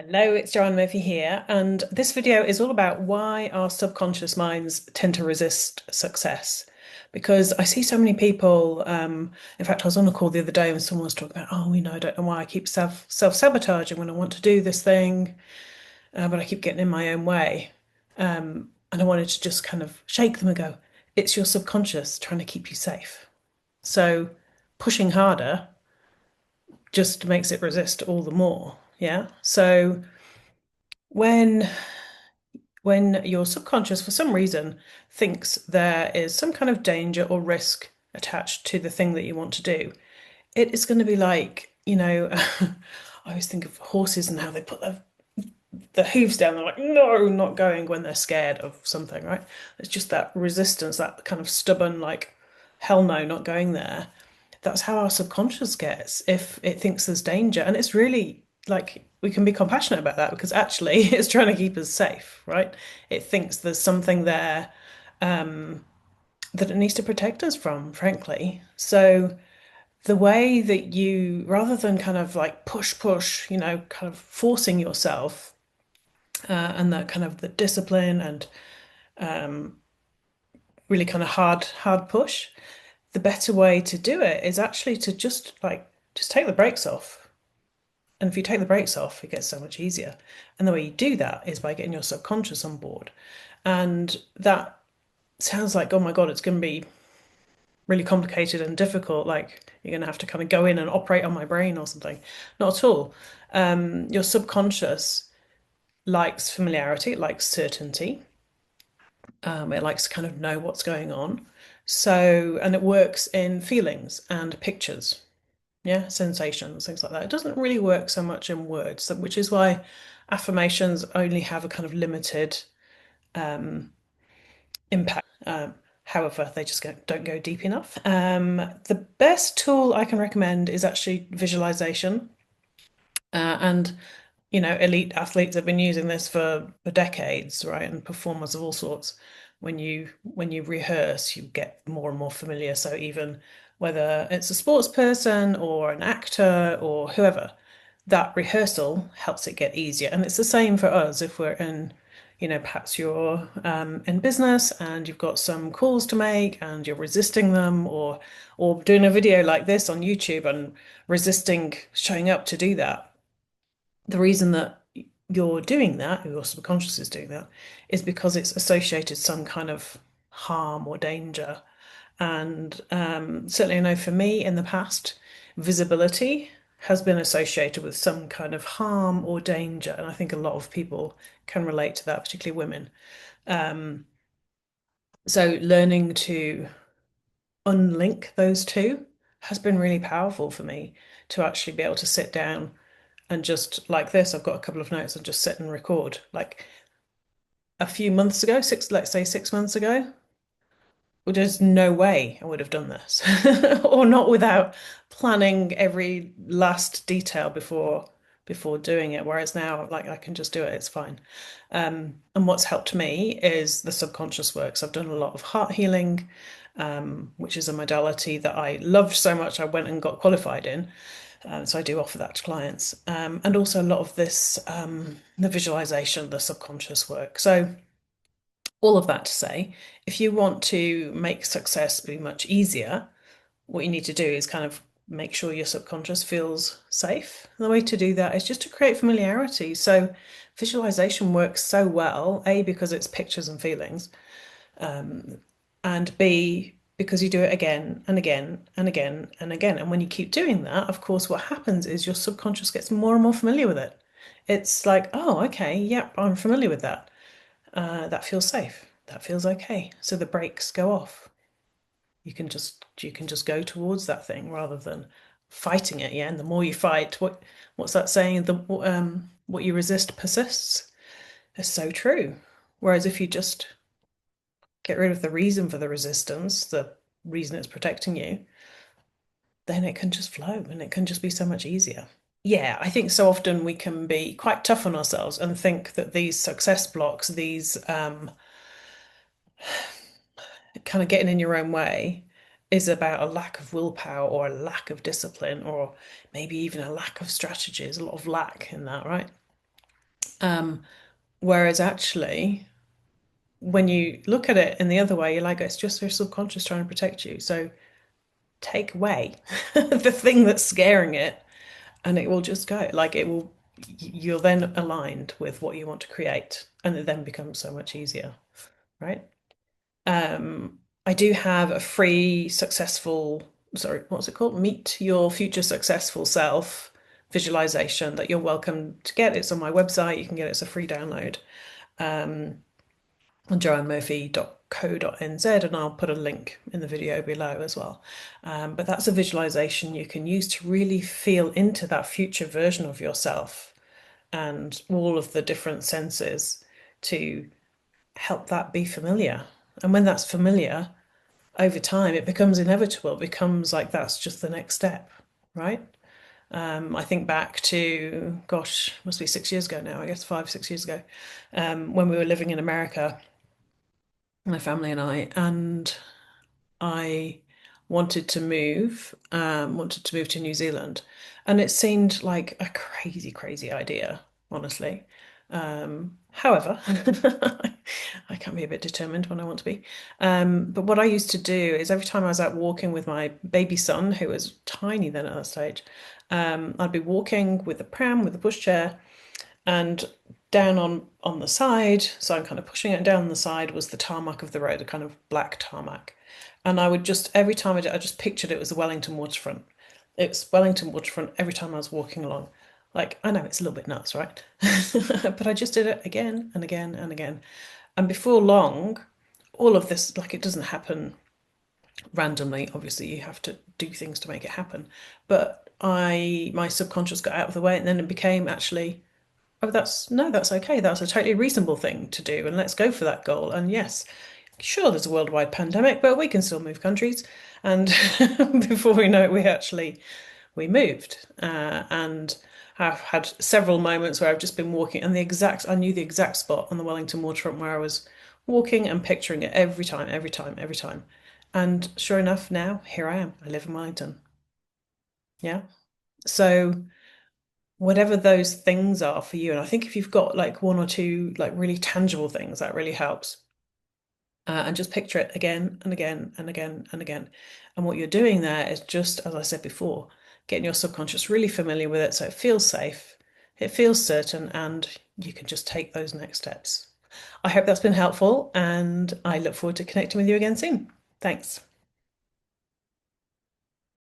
Hello, it's Joanne Murphy here, and this video is all about why our subconscious minds tend to resist success. Because I see so many people, in fact, I was on a call the other day and someone was talking about, oh, I don't know why I keep self-sabotaging when I want to do this thing, but I keep getting in my own way. And I wanted to just kind of shake them and go, it's your subconscious trying to keep you safe. So pushing harder just makes it resist all the more. Yeah. So when when your subconscious, for some reason, thinks there is some kind of danger or risk attached to the thing that you want to do, it is going to be like, I always think of horses and how they put the hooves down. They're like, no, not going when they're scared of something, right? It's just that resistance, that kind of stubborn, like, hell no, not going there. That's how our subconscious gets if it thinks there's danger. And it's really like we can be compassionate about that because actually it's trying to keep us safe, right? It thinks there's something there that it needs to protect us from, frankly. So the way that you, rather than kind of like push, kind of forcing yourself, and that kind of the discipline and really kind of hard push, the better way to do it is actually to just take the brakes off. And if you take the brakes off, it gets so much easier. And the way you do that is by getting your subconscious on board. And that sounds like, oh my God, it's going to be really complicated and difficult. Like you're going to have to kind of go in and operate on my brain or something. Not at all. Your subconscious likes familiarity, it likes certainty. It likes to kind of know what's going on. So, and it works in feelings and pictures, yeah, sensations, things like that. It doesn't really work so much in words, which is why affirmations only have a kind of limited impact. However, they just don't go deep enough. The best tool I can recommend is actually visualization. And elite athletes have been using this for decades, right? And performers of all sorts. When you rehearse, you get more and more familiar. So even whether it's a sports person or an actor or whoever, that rehearsal helps it get easier. And it's the same for us if we're in, perhaps you're in business and you've got some calls to make and you're resisting them, or doing a video like this on YouTube and resisting showing up to do that. The reason that you're doing that, your subconscious is doing that, is because it's associated some kind of harm or danger. And certainly, I know for me in the past, visibility has been associated with some kind of harm or danger. And I think a lot of people can relate to that, particularly women. So learning to unlink those two has been really powerful for me to actually be able to sit down and just like this, I've got a couple of notes and just sit and record. Like a few months ago, let's say 6 months ago, well, there's no way I would have done this, or not without planning every last detail before doing it. Whereas now, like I can just do it, it's fine. And what's helped me is the subconscious work. So I've done a lot of heart healing, which is a modality that I loved so much I went and got qualified in. So I do offer that to clients, and also a lot of this, the visualization, the subconscious work. So all of that to say, if you want to make success be much easier, what you need to do is kind of make sure your subconscious feels safe. And the way to do that is just to create familiarity. So visualization works so well, A, because it's pictures and feelings, and B, because you do it again and again and again and again. And when you keep doing that, of course, what happens is your subconscious gets more and more familiar with it. It's like, oh, okay, yep, I'm familiar with that. That feels safe. That feels okay. So the brakes go off. You can just go towards that thing rather than fighting it. Yeah, and the more you fight, what's that saying? What you resist persists. It's so true. Whereas if you just get rid of the reason for the resistance, the reason it's protecting you, then it can just flow and it can just be so much easier. Yeah, I think so often we can be quite tough on ourselves and think that these success blocks, these kind of getting in your own way, is about a lack of willpower or a lack of discipline or maybe even a lack of strategy. There's a lot of lack in that, right? Um, Whereas actually, when you look at it in the other way, you're like, it's just your subconscious trying to protect you. So take away the thing that's scaring it, and it will just go. Like it will, you're then aligned with what you want to create, and it then becomes so much easier, right? I do have a free successful, sorry, what's it called? Meet Your Future Successful Self visualization that you're welcome to get. It's on my website. You can get it as a free download. Um, on joannemurphy.co.nz, and I'll put a link in the video below as well. But that's a visualization you can use to really feel into that future version of yourself and all of the different senses to help that be familiar. And when that's familiar, over time, it becomes inevitable. It becomes like that's just the next step, right? I think back to, gosh, must be 6 years ago now, I guess 5, 6 years ago, when we were living in America, my family and I wanted to move to New Zealand, and it seemed like a crazy, crazy idea, honestly. However, I can be a bit determined when I want to be. But what I used to do is every time I was out walking with my baby son, who was tiny then at that stage, I'd be walking with the pram, with the pushchair, and down on the side, so I'm kind of pushing it down the side, was the tarmac of the road, a kind of black tarmac. And I would just, every time I just pictured it was the Wellington waterfront. It's Wellington waterfront every time I was walking along. Like, I know it's a little bit nuts, right? But I just did it again and again and again. And before long, all of this, like, it doesn't happen randomly. Obviously, you have to do things to make it happen. But my subconscious got out of the way, and then it became actually, oh, that's no, that's okay. That's a totally reasonable thing to do, and let's go for that goal. And yes, sure, there's a worldwide pandemic, but we can still move countries. And before we know it, we moved, and I've had several moments where I've just been walking, and I knew the exact spot on the Wellington waterfront where I was walking and picturing it every time, every time, every time. And sure enough, now here I am. I live in Wellington. Yeah. So whatever those things are for you. And I think if you've got like one or two like really tangible things, that really helps. And just picture it again and again and again and again. And what you're doing there is just, as I said before, getting your subconscious really familiar with it so it feels safe, it feels certain, and you can just take those next steps. I hope that's been helpful, and I look forward to connecting with you again soon. Thanks.